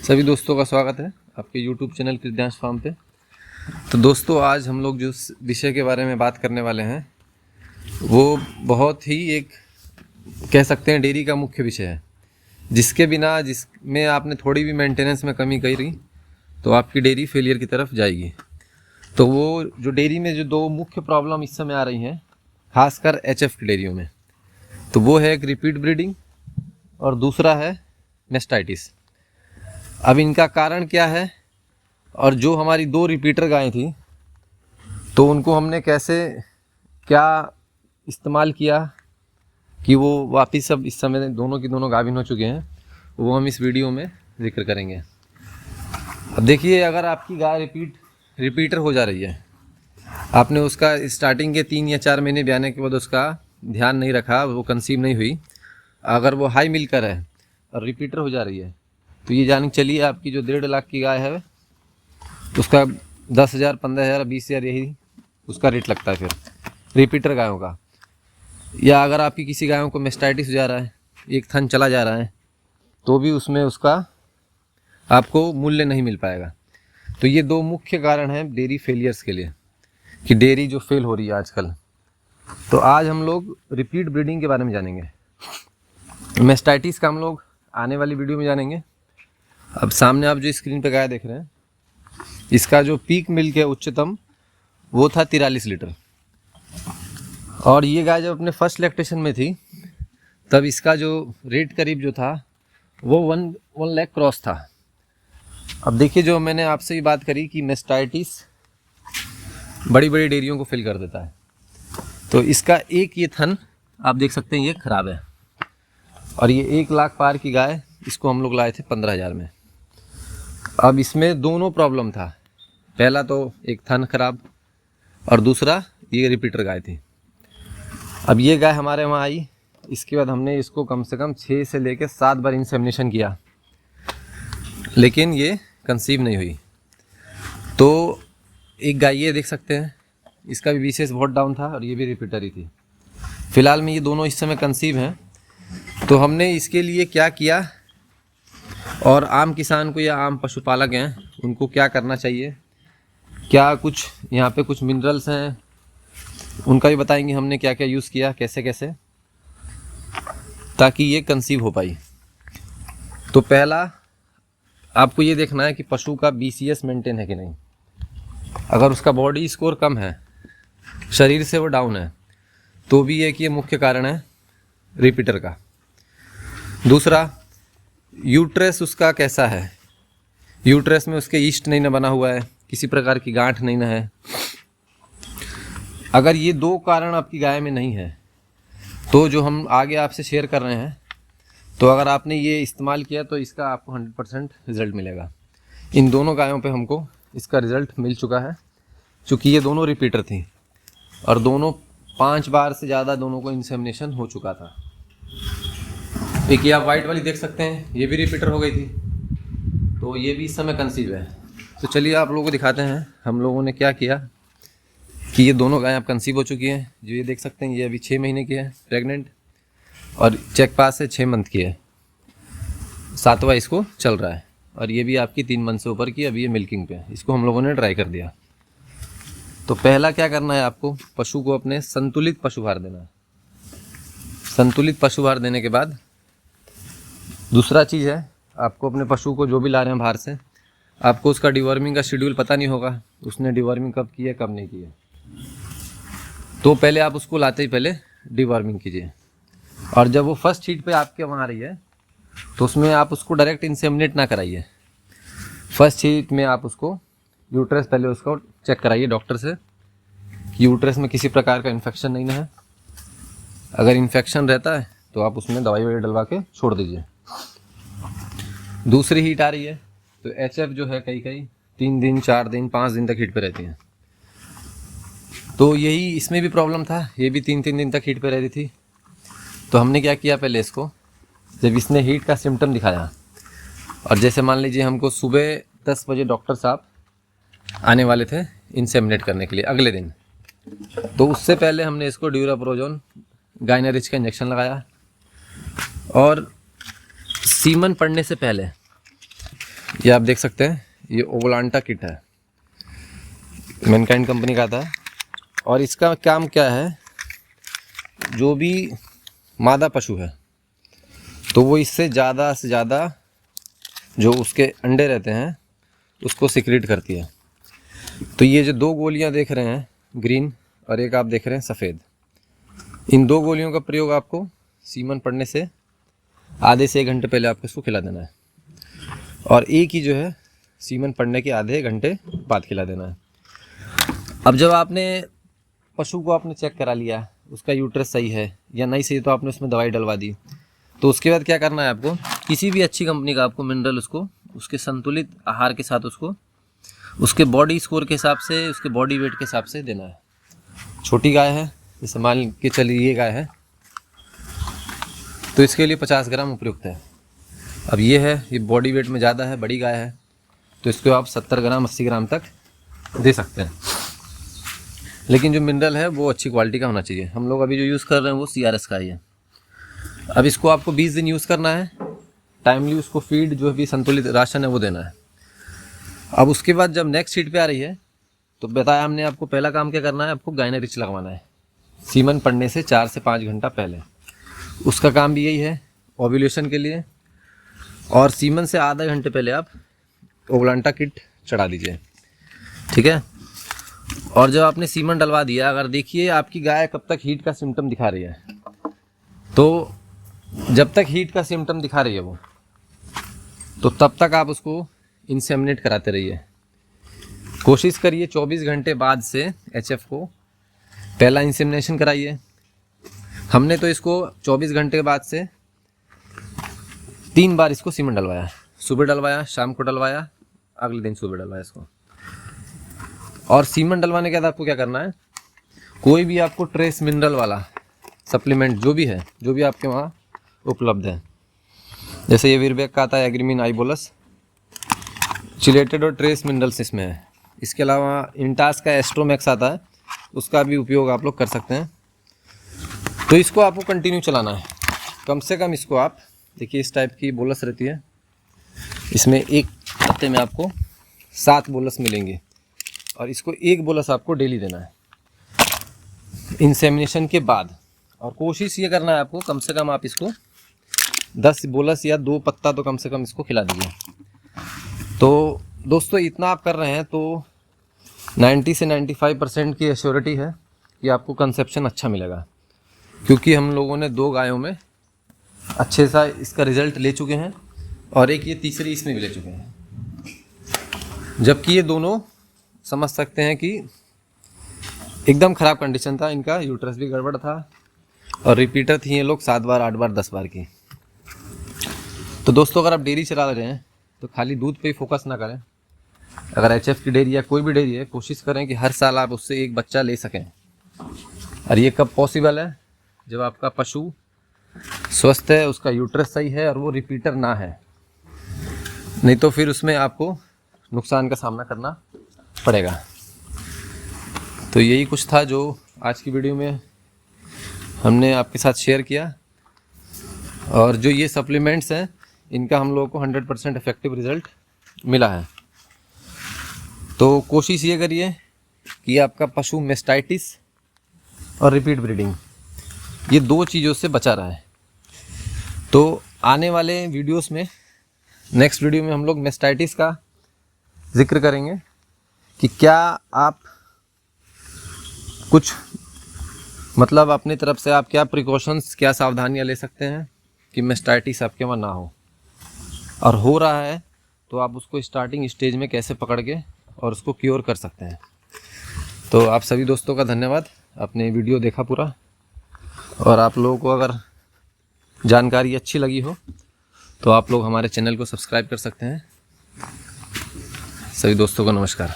सभी दोस्तों का स्वागत है आपके YouTube चैनल कृद्यांश फार्म पे। तो दोस्तों, आज हम लोग जो विषय के बारे में बात करने वाले हैं वो बहुत ही एक कह सकते हैं डेयरी का मुख्य विषय है, जिसके बिना जिसमें आपने थोड़ी भी मेंटेनेंस में कमी करी तो आपकी डेयरी फेलियर की तरफ जाएगी। तो वो जो डेयरी में जो दो मुख्य प्रॉब्लम इस समय आ रही हैं, खासकर HF की डेयरियों में, तो वो है एक रिपीट ब्रीडिंग और दूसरा है मेस्टाइटिस। अब इनका कारण क्या है और जो हमारी दो रिपीटर गायें थी तो उनको हमने कैसे क्या इस्तेमाल किया कि वो वापस अब इस समय दोनों की दोनों गाभिन हो चुके हैं, वो हम इस वीडियो में जिक्र करेंगे। अब देखिए, अगर आपकी गाय रिपीटर हो जा रही है, आपने उसका स्टार्टिंग के 3 या 4 महीने ब्याने के बाद उसका ध्यान नहीं रखा, वो कंसीव नहीं हुई, अगर वो हाई मिल्कर है और रिपीटर हो जा रही है तो ये जान चलिए आपकी जो 1.5 लाख की गाय है उसका 10,000, 15,000, 20,000 यही उसका रेट लगता है फिर रिपीटर गायों का। या अगर आपकी किसी गायों को मेस्टाइटिस हो जा रहा है, एक थन चला जा रहा है, तो भी उसमें उसका आपको मूल्य नहीं मिल पाएगा। तो ये दो मुख्य कारण हैं डेयरी फेलियर्स के लिए कि डेयरी जो फेल हो रही है आजकल। तो आज हम लोग रिपीट ब्रीडिंग के बारे में जानेंगे। मेस्टाइटिस का हम लोग आने वाली वीडियो में जानेंगे। अब सामने आप जो स्क्रीन पे गाय देख रहे हैं, इसका जो पीक मिल्क है उच्चतम वो था 43 लीटर। और ये गाय जब अपने फर्स्ट लैक्टेशन में थी तब इसका जो रेट करीब जो था वो 1 लाख क्रॉस था। अब देखिए, जो मैंने आपसे ही बात करी कि मेस्टाइटिस बड़ी बड़ी डेयरियों को फिल कर देता है, तो इसका एक ये थन आप देख सकते हैं ये खराब है। और ये 1 लाख पार की गाय, इसको हम लोग लाए थे 15,000 में। अब इसमें दोनों प्रॉब्लम था, पहला तो एक थन खराब और दूसरा ये रिपीटर गाय थी। अब ये गाय हमारे वहाँ आई, इसके बाद हमने इसको कम से कम 6 से लेकर 7 बार इंसेमिनेशन किया, लेकिन ये कंसीव नहीं हुई। तो एक गाय ये देख सकते हैं, इसका भी BCS बहुत डाउन था और ये भी रिपीटर ही थी। फिलहाल में ये दोनों इस समय कंसीव हैं। तो हमने इसके लिए क्या किया और आम किसान को या आम पशुपालक हैं उनको क्या करना चाहिए, क्या कुछ यहाँ पे कुछ मिनरल्स हैं उनका भी बताएंगे हमने क्या क्या यूज़ किया, कैसे कैसे, ताकि ये कंसीव हो पाई। तो पहला आपको ये देखना है कि पशु का BCS मेंटेन है कि नहीं। अगर उसका बॉडी स्कोर कम है, शरीर से वो डाउन है, तो भी एक ये मुख्य कारण है रिपीटर का। दूसरा, यूट्रस उसका कैसा है, यूट्रस में उसके ईस्ट नहीं ना बना हुआ है, किसी प्रकार की गांठ नहीं ना है। अगर ये दो कारण आपकी गाय में नहीं है तो जो हम आगे आपसे शेयर कर रहे हैं, तो अगर आपने ये इस्तेमाल किया तो इसका आपको 100% रिज़ल्ट मिलेगा। इन दोनों गायों पे हमको इसका रिज़ल्ट मिल चुका है, चूँकि ये दोनों रिपीटर थी और दोनों 5 बार से ज़्यादा दोनों को इंसेमिनेशन हो चुका था। एक ये आप वाइट वाली देख सकते हैं, ये भी रिपीटर हो गई थी, तो ये भी इस समय कंसीव है। तो चलिए आप लोगों को दिखाते हैं हम लोगों ने क्या किया कि ये दोनों गायें आप कंसीव हो चुकी हैं। जो ये देख सकते हैं ये अभी 6 महीने की है प्रेग्नेंट, और चेक पास है 6 मंथ की है, 7वां इसको चल रहा है। और ये भी आपकी 3 मंथ से ऊपर की, अभी ये मिल्किंग पे है। इसको हम लोगों ने ट्राई कर दिया। तो पहला क्या करना है, आपको पशु को अपने संतुलित पशुभार देना है। संतुलित पशुभार देने के बाद दूसरा चीज़ है, आपको अपने पशु को जो भी ला रहे हैं बाहर से, आपको उसका डिवर्मिंग का शेड्यूल पता नहीं होगा, उसने डिवर्मिंग कब की है कब नहीं की है। तो पहले आप उसको लाते ही पहले डिवर्मिंग कीजिए। और जब वो फर्स्ट हीट पे आपके वहाँ आ रही है तो उसमें आप उसको डायरेक्ट इंसेमिनेट ना कराइए। फर्स्ट हीट में आप उसको यूट्रस पहले उसको चेक कराइए डॉक्टर से कि यूट्रस में किसी प्रकार का इन्फेक्शन नहीं है। अगर इन्फेक्शन रहता है तो आप उसमें दवाई वगैरह डलवा के छोड़ दीजिए। दूसरी हीट आ रही है तो HF जो है कई 3 दिन, 4 दिन, 5 दिन तक हीट पे रहती है। तो यही इसमें भी प्रॉब्लम था, ये भी 3-3 दिन तक हीट पे रहती थी। तो हमने क्या किया, पहले इसको जब इसने हीट का सिम्टम दिखाया, और जैसे मान लीजिए हमको सुबह 10 बजे डॉक्टर साहब आने वाले थे इंसेमिनेट करने के लिए अगले दिन, तो उससे पहले हमने इसको ड्यूराप्रोजोन गाइनरिच का इंजेक्शन लगाया। और सीमन पड़ने से पहले ये आप देख सकते हैं, ये ओवलांटा किट है, मैनकाइंड कंपनी का आता है। और इसका काम क्या है, जो भी मादा पशु है तो वो इससे ज़्यादा से ज़्यादा जो उसके अंडे रहते हैं उसको सिक्रीट करती है। तो ये जो 2 गोलियां देख रहे हैं ग्रीन और एक आप देख रहे हैं सफ़ेद, इन 2 गोलियों का प्रयोग आपको सीमन पड़ने से आधे से 1 घंटे पहले आपको इसको खिला देना है, और एक ही जो है सीमन पड़ने के आधे घंटे बाद खिला देना है। अब जब आपने पशु को आपने चेक करा लिया, उसका यूट्रस सही है या नहीं सही, तो आपने उसमें दवाई डलवा दी, तो उसके बाद क्या करना है आपको, किसी भी अच्छी कंपनी का आपको मिनरल उसको उसके संतुलित आहार के साथ उसको उसके बॉडी स्कोर के हिसाब से, उसके बॉडी वेट के हिसाब से देना है। छोटी गाय है, जैसे मान के चलिए ये गाय है, तो इसके लिए 50 ग्राम उपयुक्त है। अब ये है, ये बॉडी वेट में ज़्यादा है, बड़ी गाय है, तो इसको आप 70 ग्राम 80 ग्राम तक दे सकते हैं। लेकिन जो मिनरल है वो अच्छी क्वालिटी का होना चाहिए। हम लोग अभी जो यूज़ कर रहे हैं वो CRS का ही है। अब इसको आपको 20 दिन यूज़ करना है, टाइमली उसको फीड जो भी संतुलित राशन है वो देना है। अब उसके बाद जब नेक्स्ट शीट पे आ रही है, तो बताया हमने आपको पहला काम क्या करना है, आपको गायनेरिच लगवाना है सीमन पड़ने से 4 से 5 घंटा पहले। उसका काम भी यही है ओव्यूलेशन के लिए, और सीमन से आधा घंटे पहले आप ओवलांटा किट चढ़ा दीजिए, ठीक है। और जब आपने सीमन डलवा दिया, अगर देखिए आपकी गाय कब तक हीट का सिम्टम दिखा रही है, तो जब तक हीट का सिम्टम दिखा रही है वो, तो तब तक आप उसको इंसेमिनेट कराते रहिए। कोशिश करिए 24 घंटे बाद से HF को पहला इंसेमिनेशन कराइए। हमने तो इसको 24 घंटे के बाद से 3 बार इसको सीमन डलवाया, सुबह डलवाया, शाम को डलवाया, अगले दिन सुबह डलवाया इसको। और सीमन डलवाने के बाद आपको क्या करना है, कोई भी आपको ट्रेस मिनरल वाला सप्लीमेंट जो भी है, जो भी आपके वहाँ उपलब्ध है, जैसे ये वीरबैक का आता है, एग्रीमीन आईबोलस, चिलेटेड और ट्रेस मिनरल्स इसमें है। इसके अलावा इंटास का एस्ट्रोमैक्स आता है, उसका भी उपयोग आप लोग कर सकते हैं। तो इसको आपको कंटिन्यू चलाना है, कम से कम इसको आप देखिए, इस टाइप की बोलस रहती है, इसमें एक हफ्ते में आपको 7 बोलस मिलेंगे, और इसको 1 बोलस आपको डेली देना है इंसेमिनेशन के बाद। और कोशिश ये करना है आपको, कम से कम आप इसको 10 बोलस या 2 पत्ता तो कम से कम इसको खिला दीजिए। तो दोस्तों इतना आप कर रहे हैं तो 90 से 95% की एश्योरिटी है कि आपको कंसेप्शन अच्छा मिलेगा, क्योंकि हम लोगों ने 2 गायों में अच्छे सा इसका रिज़ल्ट ले चुके हैं, और एक ये तीसरी इसमें भी ले चुके हैं। जबकि ये दोनों समझ सकते हैं कि एकदम ख़राब कंडीशन था, इनका यूट्रस भी गड़बड़ था, और रिपीटर थी ये लोग 7 बार 8 बार 10 बार की। तो दोस्तों अगर आप डेयरी चला रहे हैं तो खाली दूध पे ही फोकस ना करें। अगर HF की डेयरी या कोई भी डेयरी है, कोशिश करें कि हर साल आप उससे एक बच्चा ले सकें। और ये कब पॉसिबल है, जब आपका पशु स्वस्थ है, उसका यूट्रस सही है और वो रिपीटर ना है, नहीं तो फिर उसमें आपको नुकसान का सामना करना पड़ेगा। तो यही कुछ था जो आज की वीडियो में हमने आपके साथ शेयर किया। और जो ये सप्लीमेंट्स हैं, इनका हम लोगों को 100% इफेक्टिव रिज़ल्ट मिला है। तो कोशिश ये करिए कि आपका पशु मेस्टाइटिस और रिपीट ब्रीडिंग, ये 2 चीज़ों से बचा रहा है। तो आने वाले वीडियोस में, नेक्स्ट वीडियो में हम लोग मेस्टाइटिस का जिक्र करेंगे कि क्या आप कुछ मतलब अपनी तरफ से आप क्या प्रिकॉशंस, क्या सावधानियां ले सकते हैं कि मेस्टाइटिस आपके वहाँ ना हो, और हो रहा है तो आप उसको स्टार्टिंग स्टेज में कैसे पकड़ के और उसको क्योर कर सकते हैं। तो आप सभी दोस्तों का धन्यवाद, आपने वीडियो देखा पूरा, और आप लोगों को अगर जानकारी अच्छी लगी हो तो आप लोग हमारे चैनल को सब्सक्राइब कर सकते हैं। सभी दोस्तों को नमस्कार।